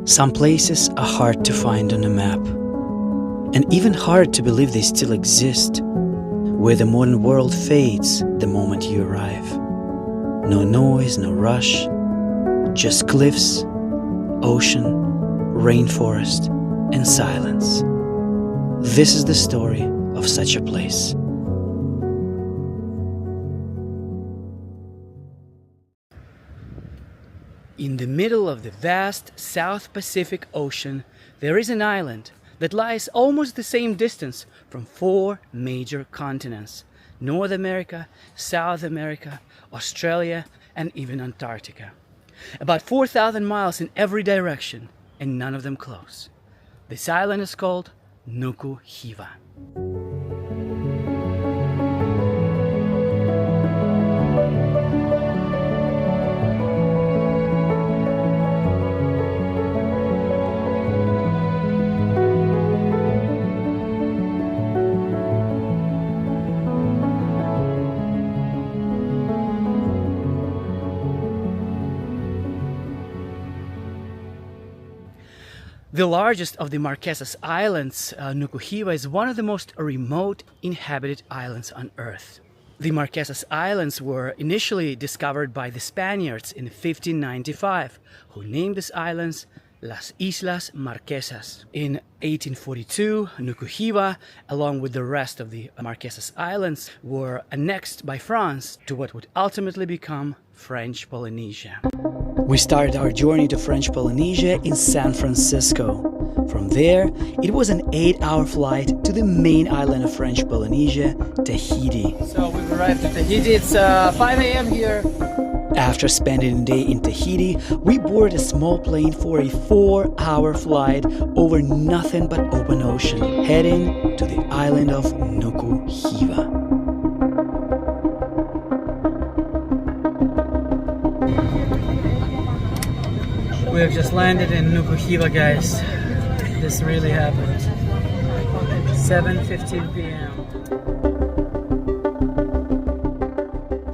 Some places are hard to find on a map, and even hard to believe they still exist, where the modern world fades the moment you arrive. No noise, no rush, just cliffs, ocean, rainforest, and silence. This is the story of such a place. In the middle of the vast South Pacific Ocean, there is an island that lies almost the same distance from 4 major continents: North America, South America, Australia, and even Antarctica. About 4,000 miles in every direction, and none of them close. This island is called Nuku Hiva. The largest of the Marquesas Islands, Nuku Hiva, is one of the most remote inhabited islands on Earth. The Marquesas Islands were initially discovered by the Spaniards in 1595, who named these islands Las Islas Marquesas. In 1842, Nuku Hiva, along with the rest of the Marquesas Islands, were annexed by France to what would ultimately become French Polynesia. We started our journey to French Polynesia in San Francisco. From there, it was an 8-hour flight to the main island of French Polynesia, Tahiti. So we've arrived at Tahiti. It's 5 a.m. here. After spending a day in Tahiti, we boarded a small plane for a 4-hour flight over nothing but open ocean, heading to the island of Nuku Hiva. We have just landed in Nuku Hiva, guys. This really happened. 7:15 p.m.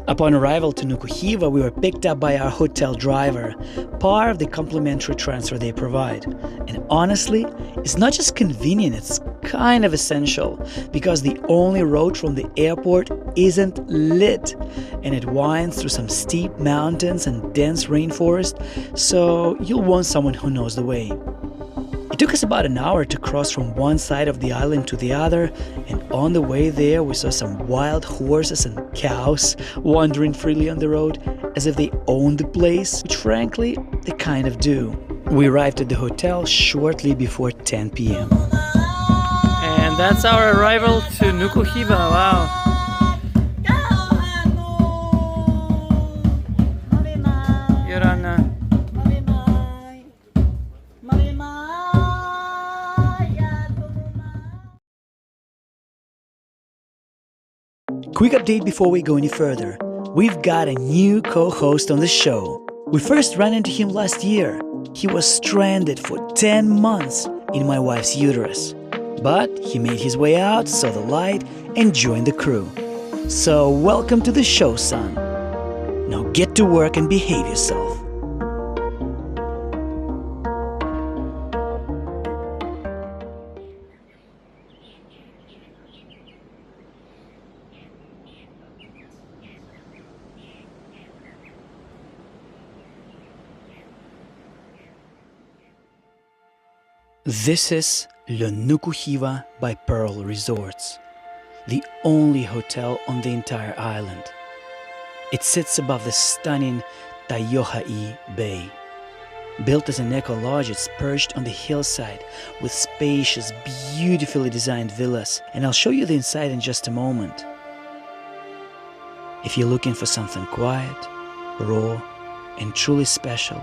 Upon arrival to Nuku Hiva, we were picked up by our hotel driver, part of the complimentary transfer they provide. And honestly, it's not just convenient, it's kind of essential, because the only road from the airport isn't lit, and it winds through some steep mountains and dense rainforest, so you'll want someone who knows the way. It took us about an hour to cross from one side of the island to the other, and on the way there we saw some wild horses and cows wandering freely on the road as if they owned the place, which frankly, they kind of do. We arrived at the hotel shortly before 10 p.m. And that's our arrival to Nuku Hiva. Wow. Quick update before we go any further. We've got a new co-host on the show. We first ran into him last year. He was stranded for 10 months in my wife's uterus. But he made his way out, saw the light, and joined the crew. So welcome to the show, son. Now get to work and behave yourself. This is Le Nuku Hiva by Pearl Resorts, the only hotel on the entire island. It sits above the stunning Kadiho Bay. Built as an eco-lodge, it's perched on the hillside with spacious, beautifully designed villas, and I'll show you the inside in just a moment. If you're looking for something quiet, raw, and truly special,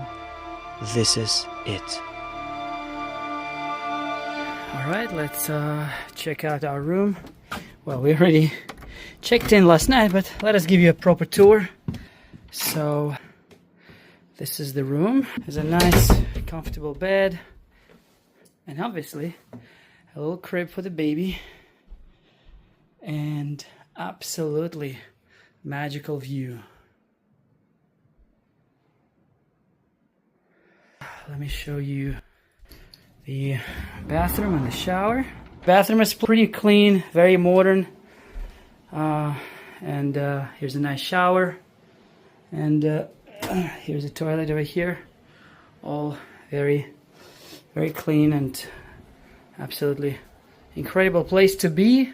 this is it. Alright, let's check out our room. Well, we already checked in last night, but let us give you a proper tour. So, this is the room. There's a nice, comfortable bed. And obviously, a little crib for the baby. And absolutely magical view. let me show you the bathroom and the shower. Bathroom is pretty clean, very modern. And here's a nice shower. And here's a toilet over here. All very, very clean and absolutely incredible place to be.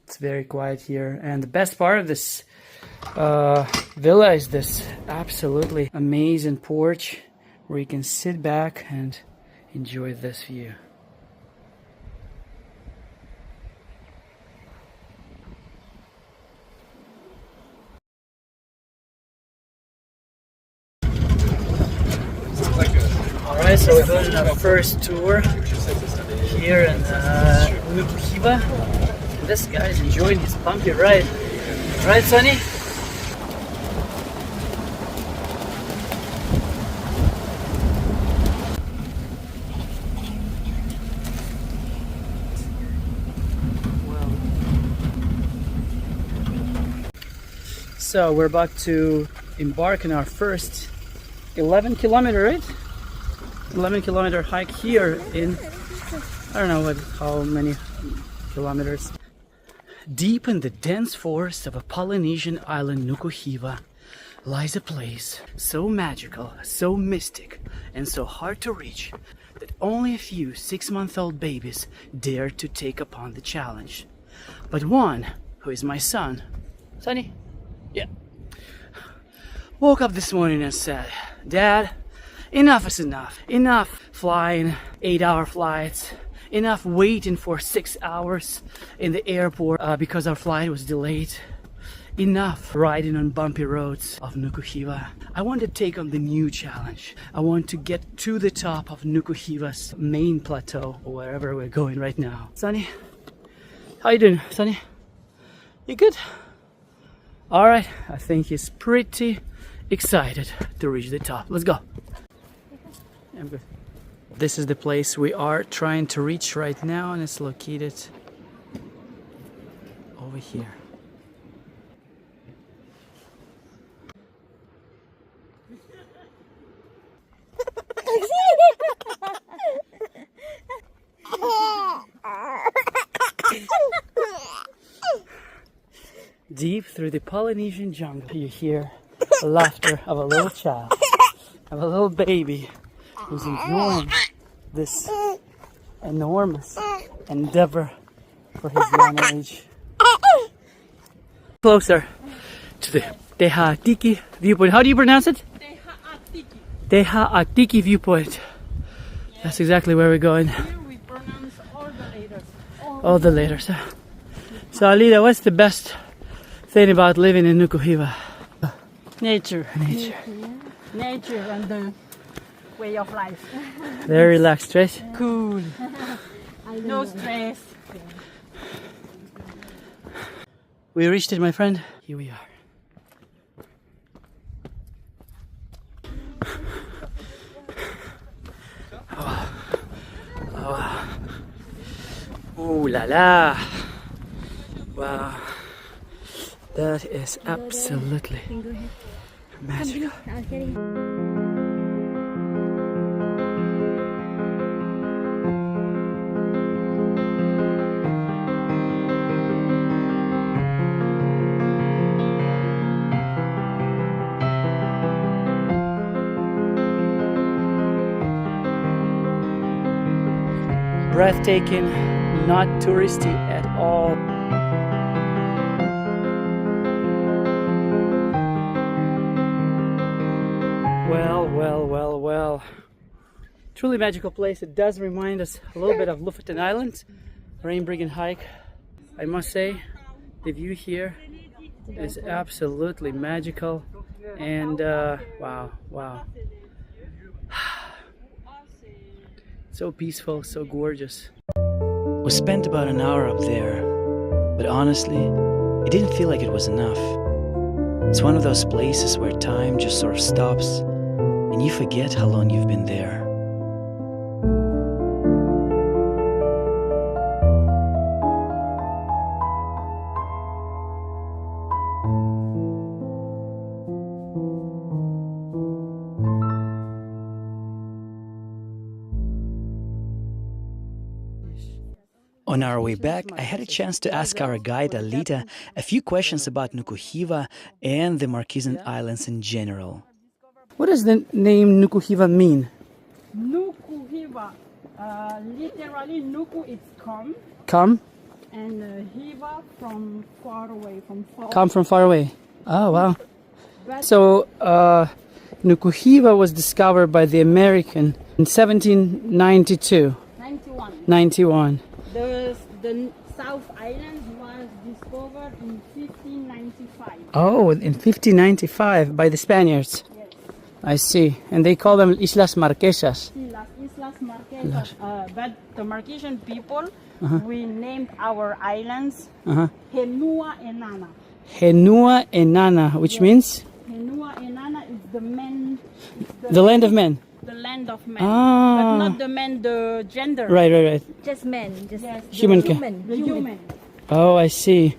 It's very quiet here. And the best part of this villa is this absolutely amazing porch where you can sit back and enjoy this view. Alright, so we're going on our first tour here in Nuku Hiva. This guy's enjoying his bumpy ride. Right, Sonny? So we're about to embark on our first 11-kilometer, right? 11-kilometer hike here in, I don't know how many kilometers. Deep in the dense forest of a Polynesian island, Nuku Hiva, lies a place so magical, so mystic, and so hard to reach that only a few 6-month-old babies dare to take upon the challenge. But one, who is my son, Sonny, yeah, woke up this morning and said, "Dad, enough is enough. Enough flying 8-hour flights. Enough waiting for 6 hours in the airport because our flight was delayed. Enough riding on bumpy roads of Nuku Hiva. I want to take on the new challenge. I want to get to the top of Nuku Hiva's main plateau, or wherever we're going right now." Sonny, how you doing, Sonny? You good? All right, I think he's pretty excited to reach the top. Let's go. I'm good. This is the place we are trying to reach right now, and it's located over here. Deep through the Polynesian jungle, you hear the laughter of a little child, of a little baby who's enjoying this enormous endeavor for his young age. Closer to the Tahiti viewpoint. How do you pronounce it? Tahiti viewpoint. That's exactly where we're going. Here we pronounce all the letters. All the letters. So Alida, what's the best thing about living in Nuku Hiva? Nature. Nature. Nature and the way of life. Very relaxed, right? Cool. No stress. We reached it, my friend. Here we are. Ooh la la! Wow, that is absolutely magical. Breathtaking, not touristy at all. Well. Truly magical place. It does remind us a little bit of Lofoten Island. Rainbreaking hike. I must say, the view here is absolutely magical. And wow. So peaceful, so gorgeous. We spent about an hour up there, but honestly, it didn't feel like it was enough. It's one of those places where time just sort of stops and you forget how long you've been there. On our way back, I had a chance to ask our guide Alita a few questions about Nuku Hiva and the Marquesas Islands in general. What does the name Nuku Hiva mean? Nuku Hiva, literally Nuku is come, Come? and Hiva from far away, from far. Come from far away. Oh, wow. But So, Nuku Hiva was discovered by the American in 1792. 91. 91. The South Island was discovered in 1595. Oh, in 1595 by the Spaniards. Yes. I see. And they call them Islas Marquesas. Islas Marquesas. But the Marquesian people, we named our islands Henua Enana. Henua Enana, which means Henua Enana is the men. the land of men. The land of men. Ah. But not the men, the gender. Right. Just men, just Yes, Human the ca- human. The human. Oh, I see.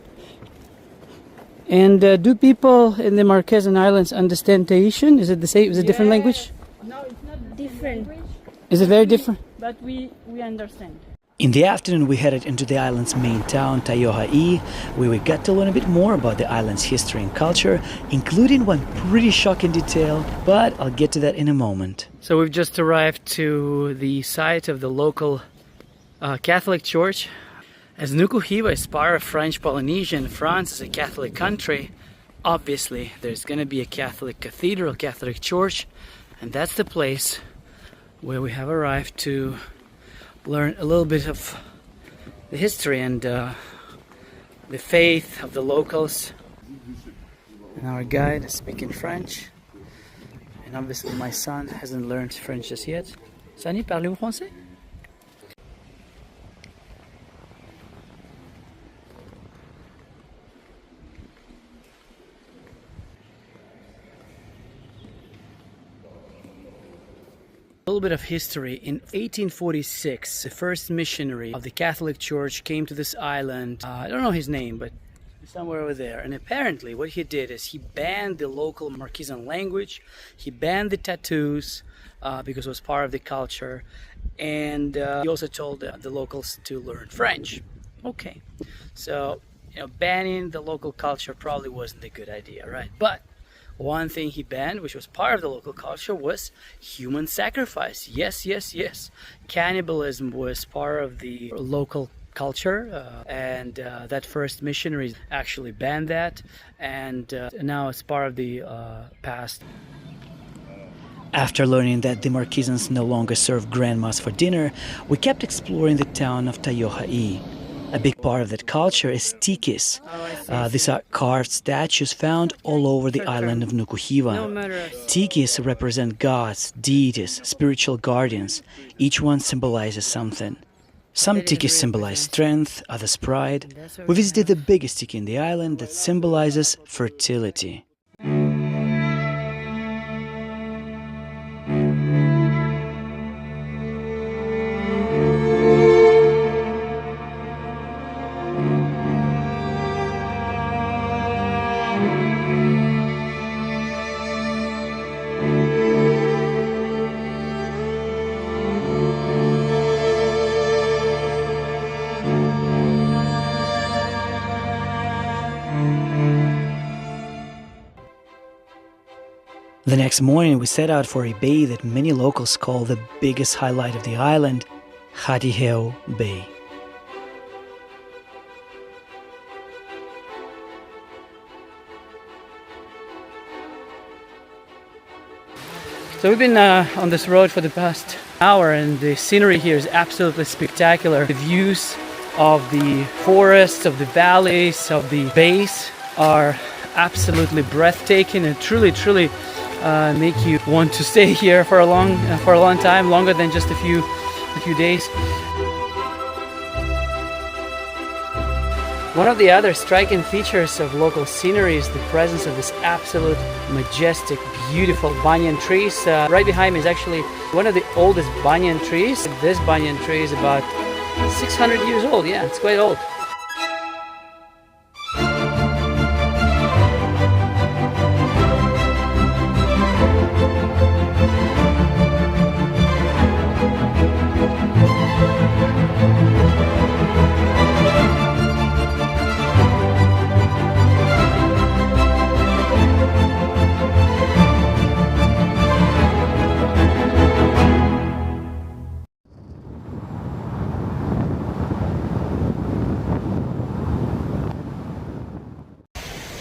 And do people in the Marquesan Islands understand Tahitian? Is it the same? Is it a different language? No, it's not the same Different. language, Is it very different? but we understand. In the afternoon, we headed into the island's main town, Taioha'i, where we got to learn a bit more about the island's history and culture, including one pretty shocking detail, but I'll get to that in a moment. So we've just arrived to the site of the local Catholic church. As Nuku Hiva is part of French Polynesia and France is a Catholic country, obviously there's going to be a Catholic cathedral, Catholic church, and that's the place where we have arrived to learn a little bit of the history and the faith of the locals. And our guide is speaking French. And obviously my son hasn't learned French just yet. Sonny, parlez-vous français? A little bit of history. In 1846, the first missionary of the Catholic Church came to this island. I don't know his name, but somewhere over there. And apparently what he did is he banned the local Marquesan language. He banned the tattoos because it was part of the culture. And he also told the locals to learn French. Okay. So, banning the local culture probably wasn't a good idea, right? But one thing he banned, which was part of the local culture, was human sacrifice. Yes. Cannibalism was part of the local culture, and that first missionary actually banned that, and now it's part of the past. After learning that the Marquesans no longer serve grandmas for dinner, we kept exploring the town of Taioha'i. A big part of that culture is tikis. These are carved statues found all over the island of Nuku Hiva. Tikis represent gods, deities, spiritual guardians. Each one symbolizes something. Some tikis symbolize strength, others pride. We visited the biggest tiki in the island that symbolizes fertility. The next morning we set out for a bay that many locals call the biggest highlight of the island, Kadiho Bay. So we've been on this road for the past hour, and the scenery here is absolutely spectacular. The views of the forests, of the valleys, of the bays are absolutely breathtaking and truly make you want to stay here for a long time, longer than just a few days. One of the other striking features of local scenery is the presence of this absolute majestic, beautiful banyan trees. Right behind me is actually one of the oldest banyan trees. This banyan tree is about 600 years old. Yeah, it's quite old.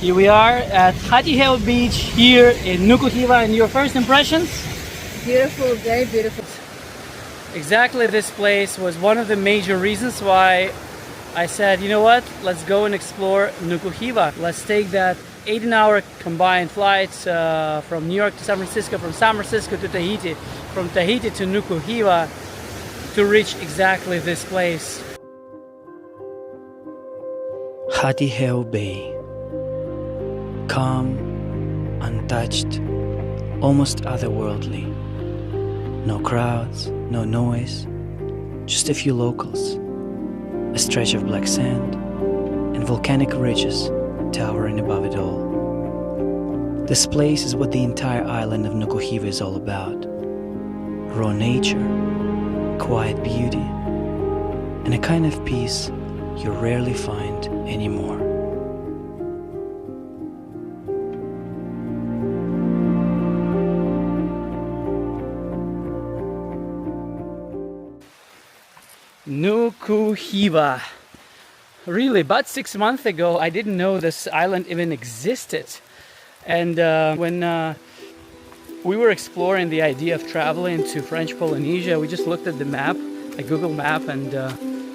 Here we are at Kadiho Beach here in Nuku Hiva, and your first impressions? Beautiful, very beautiful. Exactly, this place was one of the major reasons why I said, you know what, let's go and explore Nuku Hiva. Let's take that 18-hour combined flights from New York to San Francisco, from San Francisco to Tahiti, from Tahiti to Nuku Hiva to reach exactly this place. Kadiho Bay. Calm, untouched, almost otherworldly. No crowds, no noise, just a few locals, a stretch of black sand, and volcanic ridges towering above it all. This place is what the entire island of Nuku Hiva is all about. Raw nature, quiet beauty, and a kind of peace you rarely find anymore. Nuku Hiva. Really, about 6 months ago, I didn't know this island even existed. And when we were exploring the idea of traveling to French Polynesia, we just looked at the map, a Google map, and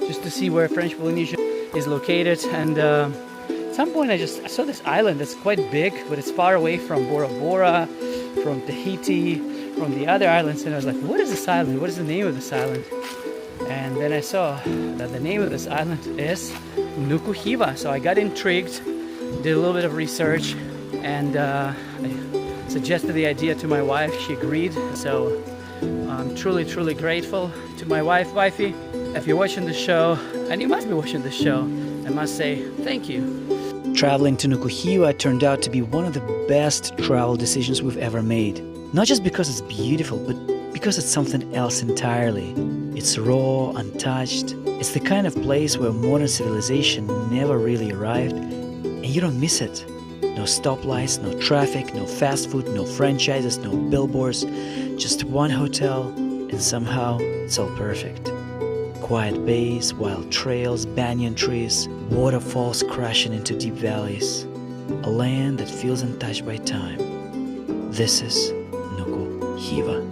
just to see where French Polynesia is located. And at some point, I saw this island that's quite big, but it's far away from Borabora, from Tahiti, from the other islands. And I was like, what is this island? What is the name of this island? And then I saw that the name of this island is Nuku Hiva. So I got intrigued, did a little bit of research, and I suggested the idea to my wife. She agreed. So I'm truly, truly grateful to my wife, Wifey. If you're watching the show, and you must be watching the show, I must say thank you. Traveling to Nuku Hiva turned out to be one of the best travel decisions we've ever made. Not just because it's beautiful, but because it's something else entirely. It's raw, untouched. It's the kind of place where modern civilization never really arrived, and you don't miss it. No stoplights, no traffic, no fast food, no franchises, no billboards, just one hotel, and somehow it's all perfect. Quiet bays, wild trails, banyan trees, waterfalls crashing into deep valleys. A land that feels untouched by time. This is Nuku Hiva.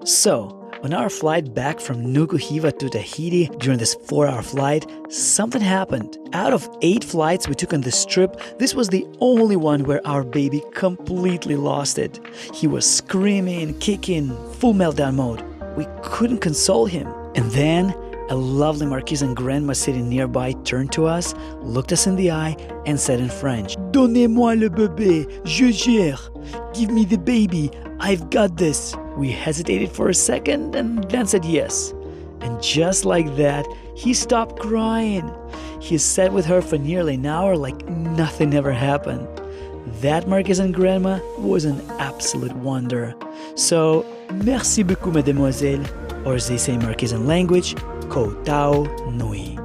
So, on our flight back from Nuku Hiva to Tahiti during this 4-hour flight, something happened. Out of 8 flights we took on this trip, this was the only one where our baby completely lost it. He was screaming, kicking, full meltdown mode. We couldn't console him. And then a lovely Marquesan grandma sitting nearby turned to us, looked us in the eye, and said in French, "Donnez-moi le bébé, je gère. Give me the baby, I've got this." We hesitated for a second and then said yes. And just like that, he stopped crying. He sat with her for nearly an hour like nothing ever happened. That Marquesan grandma was an absolute wonder. So, merci beaucoup, mademoiselle, or as they say in Marquesan language, ko tao nui.